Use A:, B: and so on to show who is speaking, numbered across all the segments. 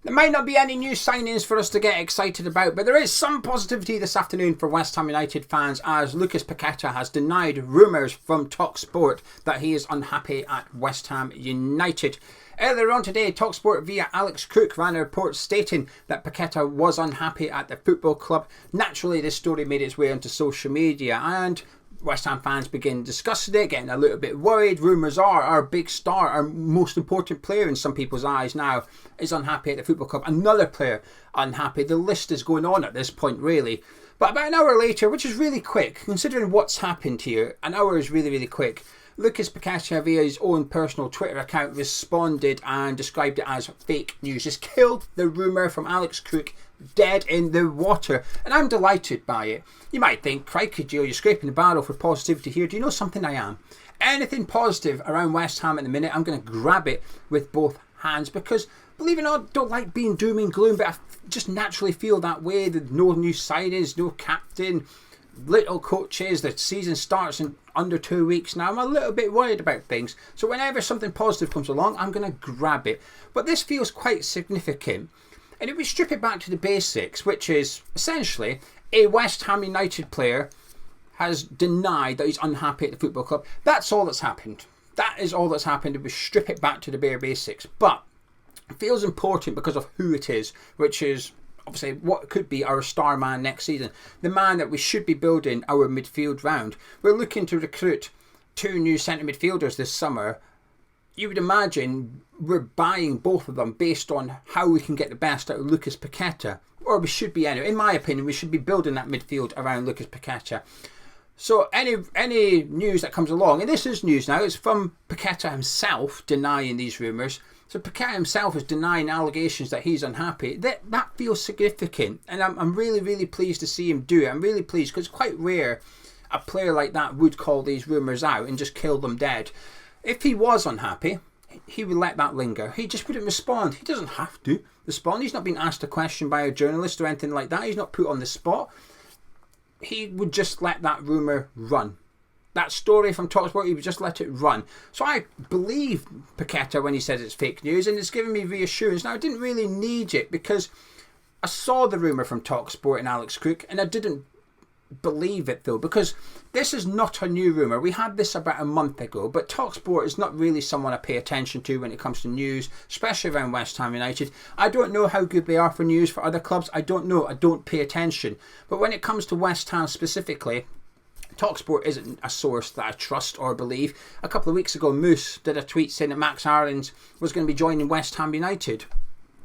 A: There might not be any new signings for us to get excited about, but there is some positivity this afternoon for West Ham United fans as Lucas Paqueta has denied rumours from TalkSport that he is unhappy at West Ham United. Earlier on today, TalkSport via Alex Cook ran a report stating that Paqueta was unhappy at the football club. Naturally, this story made its way onto social media and West Ham fans begin discussing it, getting a little bit worried. Rumours are our big star, our most important player in some people's eyes now, is unhappy at the football club. Another player unhappy. The list is going on at this point, really. But about an hour later, which is really quick, considering what's happened here, an hour is really, really quick. Lucas Paqueta, via his own personal Twitter account, responded and described it as fake news. Just killed the rumour from Alex Cook dead in the water. And I'm delighted by it. You might think, crikey, Gio, you're scraping the barrel for positivity here. Do you know something? I am. Anything positive around West Ham at the minute, I'm going to grab it with both hands because, believe it or not, I don't like being doom and gloom, but I just naturally feel that way. There's no new signings, no captain, little coaches. The season starts in under 2 weeks now. I'm a little bit worried about things. So whenever something positive comes along, I'm going to grab it. But this feels quite significant. And if we strip it back to the basics, which is essentially a West Ham United player has denied that he's unhappy at the football club. That's all that's happened. That is all that's happened if we strip it back to the bare basics. But it feels important because of who it is, which is obviously what could be our star man next season. The man that we should be building our midfield round. We're looking to recruit 2 new centre midfielders this summer. You would imagine we're buying both of them based on how we can get the best out of Lucas Paqueta. Or we should be anyway. In my opinion, we should be building that midfield around Lucas Paqueta. So any news that comes along, and this is news now, it's from Paqueta himself denying these rumours. So Paqueta himself is denying allegations that he's unhappy. That feels significant. And I'm really, really pleased to see him do it. I'm really pleased because it's quite rare a player like that would call these rumours out and just kill them dead. If he was unhappy, he would let that linger. He just wouldn't respond. He doesn't have to respond. He's not been asked a question by a journalist or anything like that. He's not put on the spot. He would just let that rumour run. That story from TalkSport, he would just let it run. So I believe Paqueta when he says it's fake news, and it's given me reassurance. Now, I didn't really need it because I saw the rumour from TalkSport and Alex Cook, and I didn't believe it though, because this is not a new rumour. We had this about a month ago, but TalkSport is not really someone I pay attention to when it comes to news, especially around West Ham United. I don't know how good they are for news for other clubs. I don't know. I don't pay attention. But when it comes to West Ham specifically, TalkSport isn't a source that I trust or believe. A couple of weeks ago, Moose did a tweet saying that Max Aarons was going to be joining West Ham United.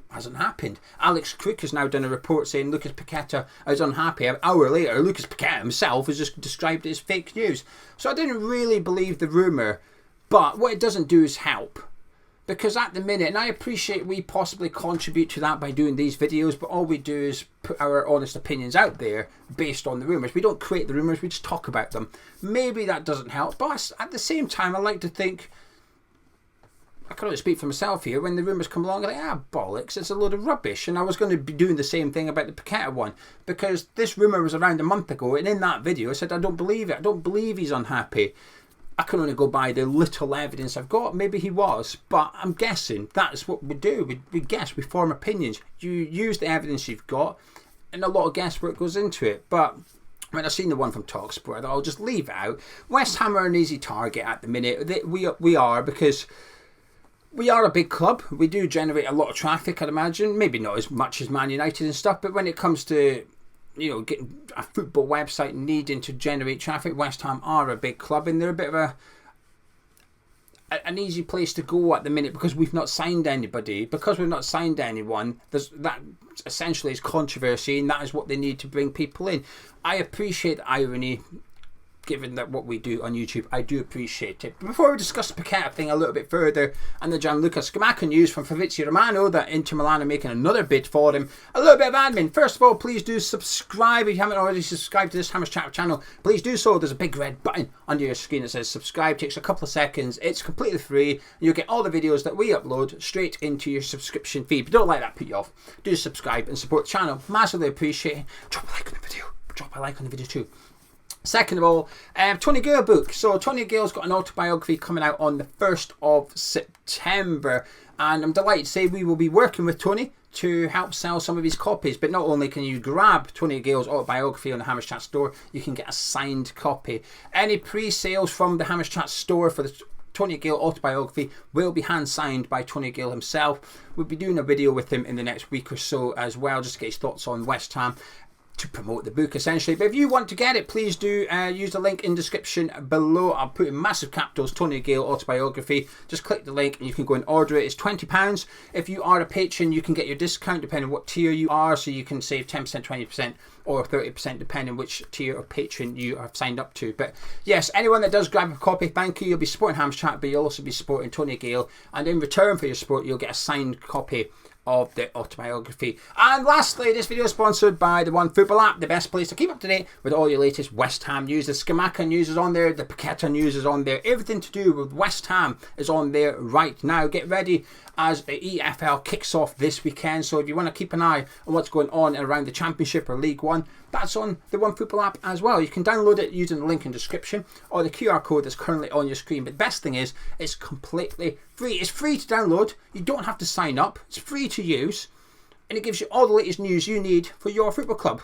A: Hasn't happened. Alex Cook has now done a report saying Lucas Paqueta is unhappy. An hour later, Lucas Paqueta himself has just described it as fake news. So I didn't really believe the rumour, but what it doesn't do is help. Because at the minute, and I appreciate we possibly contribute to that by doing these videos, but all we do is put our honest opinions out there based on the rumours. We don't create the rumours, we just talk about them. Maybe that doesn't help, but at the same time, I like to think, I can only speak for myself here, when the rumours come along, I'm like, bollocks, it's a load of rubbish. And I was going to be doing the same thing about the Paqueta one, because this rumour was around a month ago, and in that video I said, I don't believe it. I don't believe he's unhappy. I can only go by the little evidence I've got. Maybe he was, but I'm guessing that's what we do. We guess, we form opinions. You use the evidence you've got, and a lot of guesswork goes into it. But when I've seen the one from TalkSport, I thought I'll just leave it out. West Ham are an easy target at the minute. We are, because we are a big club. We do generate a lot of traffic, I'd imagine. Maybe not as much as Man United and stuff, but when it comes to, you know, getting a football website needing to generate traffic, West Ham are a big club, and they're a bit of an easy place to go at the minute because we've not signed anybody. Because we've not signed anyone, that essentially is controversy, and that is what they need to bring people in. I appreciate the irony, given that what we do on YouTube, I do appreciate it. But before we discuss the Paqueta thing a little bit further, and the Gianluca Scamacca news from Fabrizio Romano that Inter Milan are making another bid for him, a little bit of admin. First of all, please do subscribe. If you haven't already subscribed to this Hammers Chat channel, please do so. There's a big red button under your screen that says subscribe. It takes a couple of seconds. It's completely free. And you'll get all the videos that we upload straight into your subscription feed. But don't let that put you off. Do subscribe and support the channel. Massively appreciate it. Drop a like on the video. Drop a like on the video too. Second of all, Tony Gale book. So Tony Gale's got an autobiography coming out on the 1st of September. And I'm delighted to say we will be working with Tony to help sell some of his copies. But not only can you grab Tony Gale's autobiography on the Hammers Chat store, you can get a signed copy. Any pre-sales from the Hammers Chat store for the Tony Gale autobiography will be hand signed by Tony Gale himself. We'll be doing a video with him in the next week or so as well, just to get his thoughts on West Ham, to promote the book essentially. But if you want to get it, please do use the link in description below. I'll put in massive capitals Tony Gale autobiography. Just click the link and you can go and order it. It's £20. If you are a patron, you can get your discount depending on what tier you are, so you can save 10%, 20% or 30% depending which tier or patron you have signed up to. But yes, anyone that does grab a copy, thank you. You'll be supporting Hams Chat, but you'll also be supporting Tony Gale, and in return for your support you'll get a signed copy of the autobiography. And lastly, this video is sponsored by the One Football app, the best place to keep up to date with all your latest West Ham news. The Scamacca news is on there, the Paqueta news is on there, everything to do with West Ham is on there right now. Get ready as the EFL kicks off this weekend, so if you want to keep an eye on what's going on around the Championship or League One, that's on the One Football app as well. You can download it using the link in the description or the QR code that's currently on your screen. But the best thing is, it's completely free. It's free to download. You don't have to sign up. It's free to use. And it gives you all the latest news you need for your football club.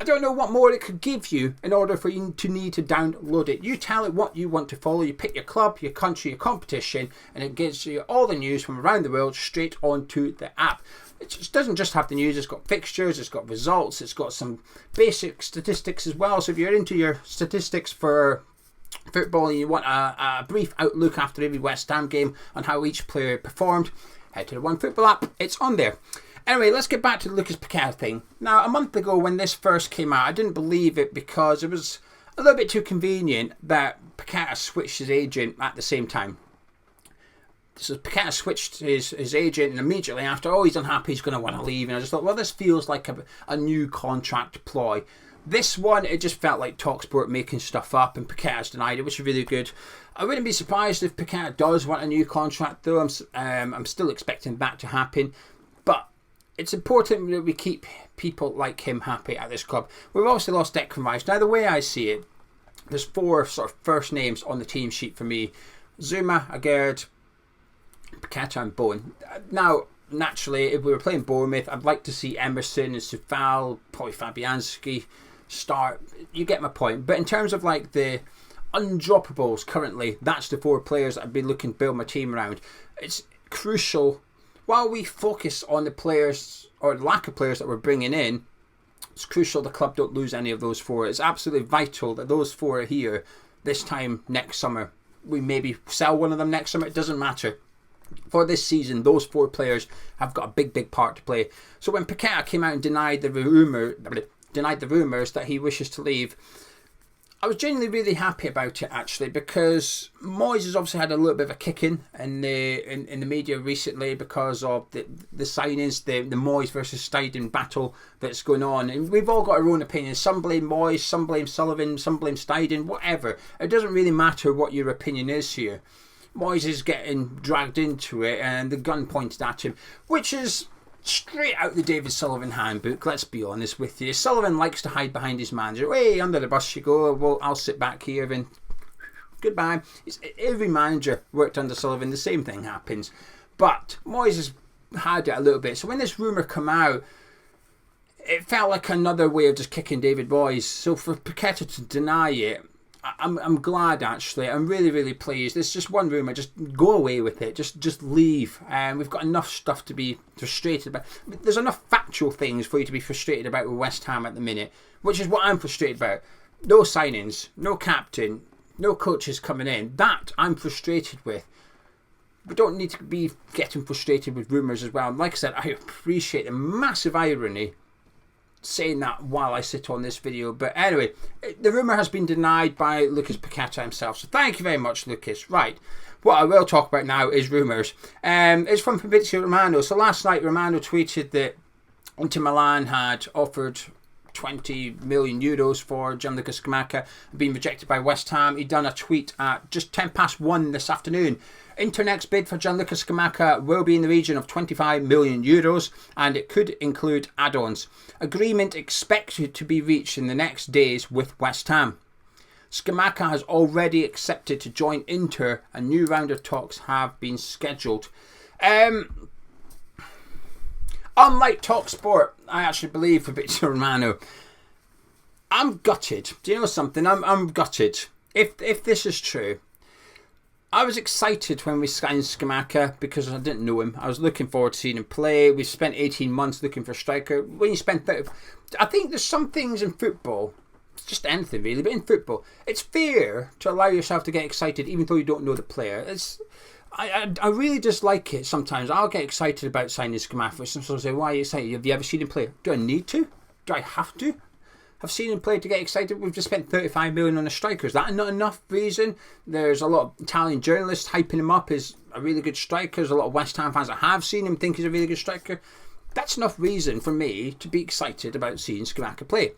A: I don't know what more it could give you in order for you to need to download it. You tell it what you want to follow. You pick your club, your country, your competition, and it gives you all the news from around the world straight onto the app. It just doesn't just have the news, it's got fixtures, it's got results, it's got some basic statistics as well. So if you're into your statistics for football and you want a brief outlook after every West Ham game on how each player performed, head to the One Football app, it's on there. Anyway, let's get back to the Lucas Paqueta thing. Now, a month ago when this first came out, I didn't believe it because it was a little bit too convenient that Paqueta switched his agent at the same time. So Paqueta switched his agent, and immediately after, oh, he's unhappy, he's going to want to leave. And I just thought, well, this feels like a new contract ploy. This one, it just felt like TalkSport making stuff up, and Paqueta's denied it, which is really good. I wouldn't be surprised if Paqueta does want a new contract, though. I'm still expecting that to happen. But it's important that we keep people like him happy at this club. We've obviously lost Declan Rice. Now, the way I see it, there's four sort of first names on the team sheet for me: Zuma, Agard, Paqueta and Bowen. Now, naturally, if we were playing Bournemouth, I'd like to see Emerson and Sufal, probably Fabianski start. You get my point. But in terms of like the undroppables currently, that's the four players that I'd be looking to build my team around. It's crucial, while we focus on the players or the lack of players that we're bringing in, it's crucial the club don't lose any of those four. It's absolutely vital that those four are here this time next summer. We maybe sell one of them next summer, it doesn't matter. For this season, those four players have got a big part to play. So when Paqueta came out and denied the rumours that he wishes to leave, I was genuinely really happy about it actually, because Moyes has obviously had a little bit of a kick in the media recently because of the signings, the Moyes versus Steiden battle that's going on, and we've all got our own opinions. Some blame Moyes, some blame Sullivan, some blame Steiden, whatever. It doesn't really matter what your opinion is here. Moyes is getting dragged into it and the gun pointed at him, which is straight out the David Sullivan handbook, let's be honest with you. Sullivan likes to hide behind his manager. Hey, under the bus you go, well, I'll sit back here and goodbye. Every manager worked under Sullivan, the same thing happens. But Moyes has had it a little bit. So when this rumour came out, it felt like another way of just kicking David Moyes. So for Paqueta to deny it, I'm glad actually. I'm really pleased. It's just one rumour. Just go away with it. Just leave. We've got enough stuff to be frustrated about. There's enough factual things for you to be frustrated about with West Ham at the minute, which is what I'm frustrated about. No signings, no captain, no coaches coming in. That I'm frustrated with. We don't need to be getting frustrated with rumours as well. And like I said, I appreciate the massive irony saying that while I sit on this video. But anyway, the rumour has been denied by Lucas Paqueta himself. So thank you very much, Lucas. Right, what I will talk about now is rumours. It's from Fabrizio Romano. So last night, Romano tweeted that Inter Milan had offered 20 million euros for Gianluca Scamacca, being rejected by West Ham. He'd done a tweet at just 1:10 this afternoon. Inter next bid for Gianluca Scamacca will be in the region of 25 million euros, and it could include add-ons. Agreement expected to be reached in the next days with West Ham. Scamacca has already accepted to join Inter. A new round of talks have been scheduled. I Unlike TalkSport, I actually believe Fabrizio Romano. I'm gutted. Do you know something? I'm gutted. If this is true, I was excited when we signed Scamacca because I didn't know him. I was looking forward to seeing him play. We spent 18 months looking for a striker. When you spend 30, I think there's some things in football, just anything really, but in football, it's fair to allow yourself to get excited even though you don't know the player. I really dislike it sometimes. I'll get excited about signing Scamacca. Some people say, why are you excited? Have you ever seen him play? Do I need to? Do I have to? I've seen him play to get excited. We've just spent 35 million on a striker. Is that not enough reason? There's a lot of Italian journalists hyping him up as a really good striker. There's a lot of West Ham fans that have seen him think he's a really good striker. That's enough reason for me to be excited about seeing Scamacca play.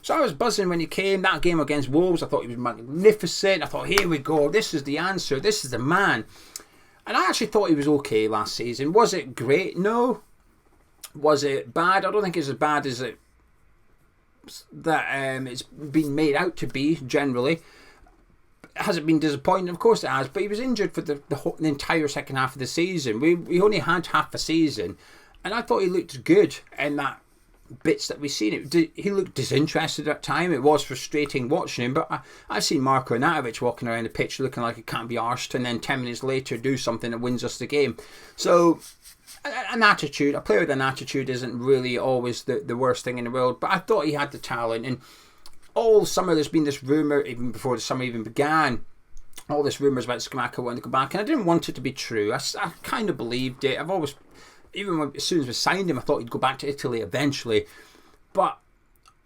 A: So I was buzzing when he came. That game against Wolves, I thought he was magnificent. I thought, here we go. This is the answer. This is the man. And I actually thought he was okay last season. Was it great? No. Was it bad? I don't think it's as bad as it's been made out to be generally. Has it been disappointing? Of course it has, but he was injured for the entire second half of the season. We only had half a season, and I thought he looked good in that bits that we've seen. He looked disinterested at time. It was frustrating watching him, but I've seen Marko Arnautovic walking around the pitch looking like he can't be arsed, and then 10 minutes later do something that wins us the game. So an attitude, a player with an attitude isn't really always the worst thing in the world, but I thought he had the talent. And all summer there's been this rumour, even before the summer even began, all this rumours about Scamacca wanting to go back, and I didn't want it to be true. I kind of believed it. I've always, as soon as we signed him, I thought he'd go back to Italy eventually, but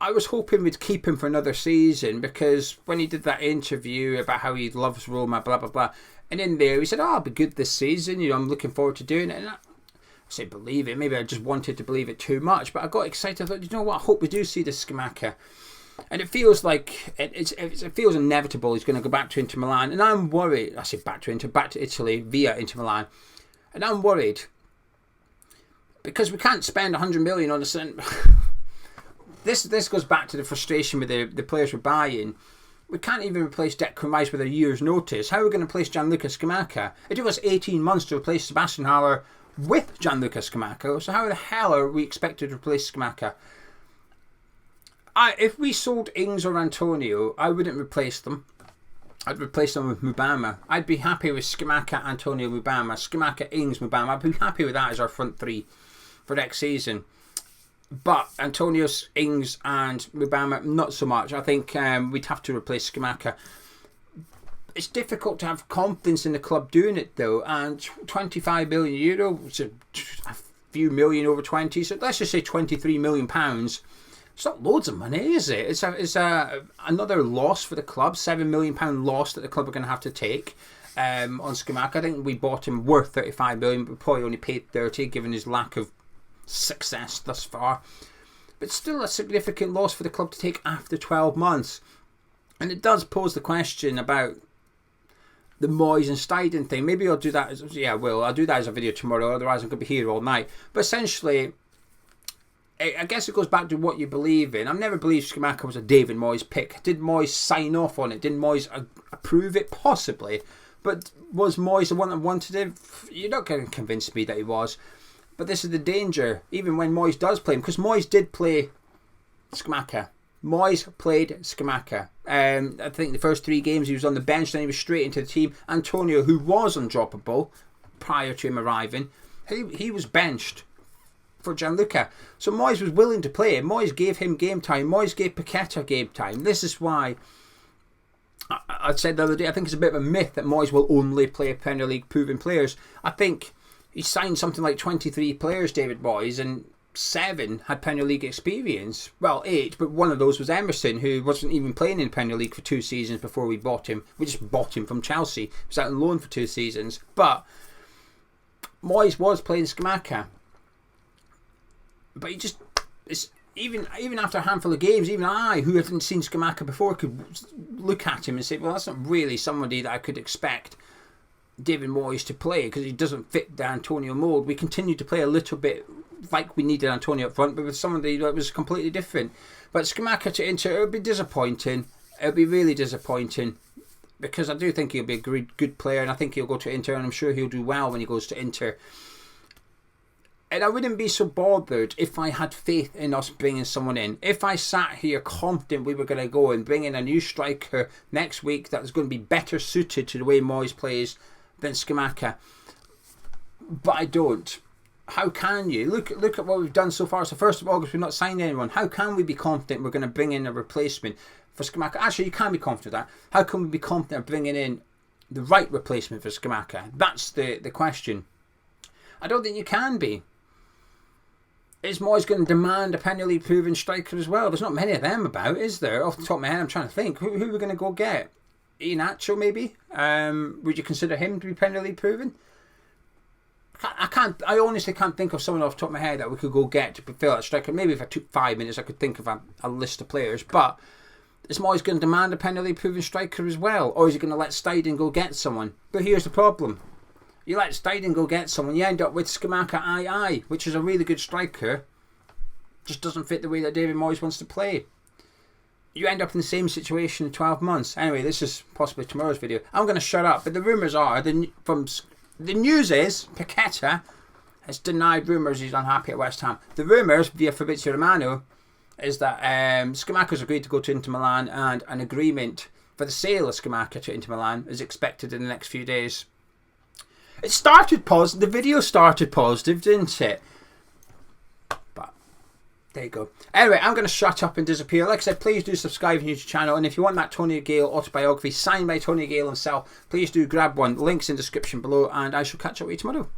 A: I was hoping we'd keep him for another season, because when he did that interview about how he loves Roma, blah blah blah, and in there he said, I'll be good this season, I'm looking forward to doing it. And I say believe it, maybe I just wanted to believe it too much, but I got excited. I thought, you know what, I hope we do see this Scamacca. And it feels like it feels inevitable he's going to go back to Inter Milan, and I'm worried. I say back to Italy via Inter Milan, and I'm worried because we can't spend 100 million on this. This goes back to the frustration with the players we're buying. We can't even replace Declan Rice with a year's notice. How are we going to replace Gianluca Scamacca? It took us 18 months to replace Sebastian Haller with Gianluca Scamacca. So how the hell are we expected to replace Scamacca? If we sold Ings or Antonio, I wouldn't replace them. I'd replace them with Mubama. I'd be happy with Scamacca, Antonio, Mubama. Scamacca, Ings, Mubama. I'd be happy with that as our front three for next season. But Antonio, Ings and Mubama, not so much. I think we'd have to replace Scamacca. It's difficult to have confidence in the club doing it though, and 25 million euro, it's a few million over 20, so let's just say 23 million pounds. It's not loads of money, is it? It's another loss for the club, £7 million loss that the club are going to have to take on Scamacca. I think we bought him worth 35 million, but we probably only paid 30 given his lack of success thus far. But still a significant loss for the club to take after 12 months. And it does pose the question about the Moyes and Steiden thing. Maybe I'll do that I'll do that as a video tomorrow, otherwise I'm going to be here all night. But essentially, I guess it goes back to what you believe in. I've never believed Scamacca was a David Moyes pick. Did Moyes sign off on it? Did Moyes approve it? Possibly. But was Moyes the one that wanted it? You're not going to convince me that he was. But this is the danger, even when Moyes does play him, because Moyes did play Scamacca. Moyes played Scamacca. I think the first 3 games he was on the bench, then he was straight into the team. Antonio, who was undroppable prior to him arriving, he was benched for Gianluca. So Moyes was willing to play him. Moyes gave him game time. Moyes gave Paqueta game time. This is why I said the other day, I think it's a bit of a myth that Moyes will only play Premier League proven players. I think he signed something like 23 players, David Moyes, and 7 had Premier League experience. Well, 8, but one of those was Emerson, who wasn't even playing in Premier League for 2 seasons before we bought him. We just bought him from Chelsea. He was out on loan for 2 seasons. But Moyes was playing Scamacca. But he just, even after a handful of games, even I, who hadn't seen Scamacca before, could look at him and say, well, that's not really somebody that I could expect David Moyes to play, because he doesn't fit the Antonio mould. We continued to play a little bit like we needed Antonio up front, but with somebody that was completely different. But Scamacca to Inter, it would be disappointing. It would be really disappointing, because I do think he'll be a good player, and I think he'll go to Inter, and I'm sure he'll do well when he goes to Inter. And I wouldn't be so bothered if I had faith in us bringing someone in. If I sat here confident we were going to go and bring in a new striker next week that was going to be better suited to the way Moyes plays than Scamacca. But I don't. How can you? Look at what we've done so far. It's the 1st of August, we've not signed anyone. How can we be confident we're going to bring in a replacement for Scamacca? Actually, you can be confident of that. How can we be confident of bringing in the right replacement for Scamacca? That's the question. I don't think you can be. Is Moyes going to demand a Premier League proven striker as well? There's not many of them about, is there? Off the top of my head, I'm trying to think. Who are we going to go get? Iheanacho, maybe? Would you consider him to be Premier League proven? I honestly can't think of someone off the top of my head that we could go get to fulfill that striker. Maybe if I took 5 minutes, I could think of a list of players. But is Moyes going to demand a Premier League proven striker as well? Or is he going to let Steiden go get someone? But here's the problem. You let Steiden go get someone, you end up with Scamacca which is a really good striker, just doesn't fit the way that David Moyes wants to play. You end up in the same situation in 12 months. Anyway, this is possibly tomorrow's video. I'm going to shut up, but the rumours are, the news is, Paqueta has denied rumours he's unhappy at West Ham. The rumours, via Fabrizio Romano, is that Scamacca's agreed to go to Inter Milan and an agreement for the sale of Scamacca to Inter Milan is expected in the next few days. It started positive. The video started positive, didn't it? But there you go. Anyway, I'm going to shut up and disappear. Like I said, please do subscribe to the YouTube channel. And if you want that Tony Gale autobiography signed by Tony Gale himself, please do grab one. Links in the description below. And I shall catch up with you tomorrow.